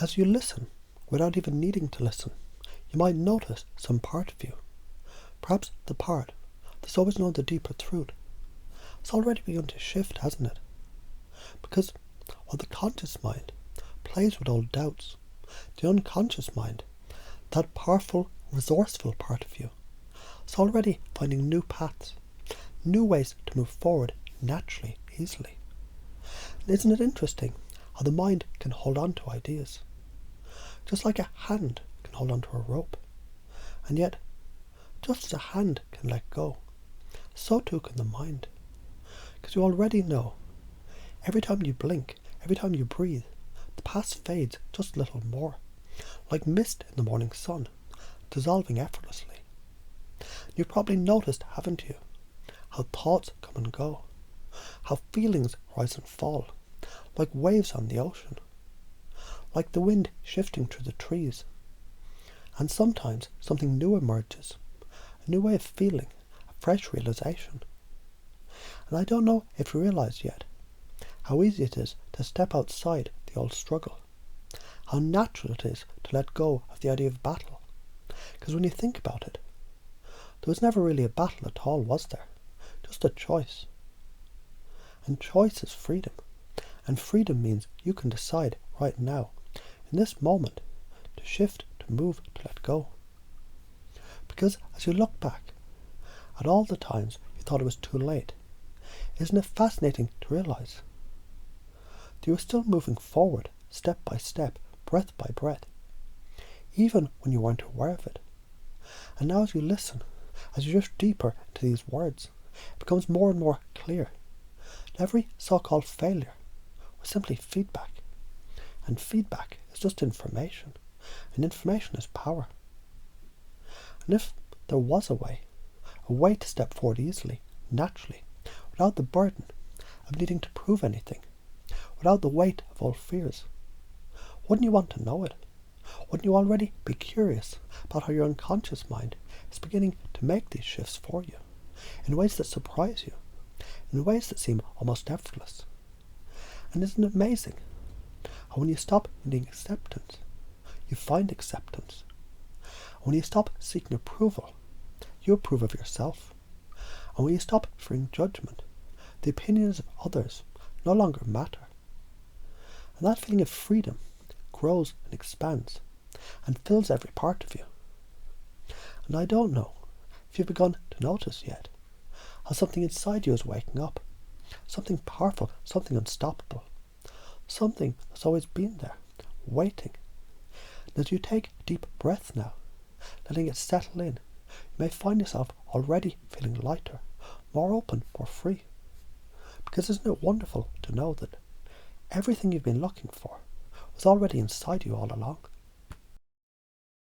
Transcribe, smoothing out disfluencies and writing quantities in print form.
As you listen, without even needing to listen, you might notice some part of you. Perhaps the part that's always known the deeper truth. It's already begun to shift, hasn't it? Because while the conscious mind plays with old doubts, the unconscious mind, that powerful, resourceful part of you, is already finding new paths, new ways to move forward naturally, easily. And isn't it interesting how the mind can hold on to ideas? Just like a hand can hold on to a rope. And yet, just as a hand can let go, so too can the mind. Because you already know, every time you blink, every time you breathe, the past fades just a little more, like mist in the morning sun, dissolving effortlessly. You've probably noticed, haven't you, how thoughts come and go, how feelings rise and fall, like waves on the ocean, like the wind shifting through the trees. And sometimes something new emerges, a new way of feeling, a fresh realization. And I don't know if you realize yet how easy it is to step outside the old struggle, how natural it is to let go of the idea of battle. Because when you think about it, there was never really a battle at all, was there? Just a choice. And choice is freedom. And freedom means you can decide right now, in this moment, to shift, to move, to let go. Because as you look back at all the times you thought it was too late, isn't it fascinating to realize that you were still moving forward, step by step, breath by breath, even when you weren't aware of it? And now as you listen, as you drift deeper into these words, it becomes more and more clear that every so-called failure was simply feedback. And feedback is just information. And information is power. And if there was a way to step forward easily, naturally, without the burden of needing to prove anything, without the weight of old fears, wouldn't you want to know it? Wouldn't you already be curious about how your unconscious mind is beginning to make these shifts for you, in ways that surprise you, in ways that seem almost effortless? And isn't it amazing how when you stop needing acceptance, you find acceptance? And when you stop seeking approval, you approve of yourself. And when you stop fearing judgment, the opinions of others no longer matter. And that feeling of freedom grows and expands and fills every part of you. And I don't know if you've begun to notice yet how something inside you is waking up, something powerful, something unstoppable, something that's always been there, waiting. And as you take a deep breath now, letting it settle in, you may find yourself already feeling lighter, more open, more free. Because isn't it wonderful to know that everything you've been looking for was already inside you all along?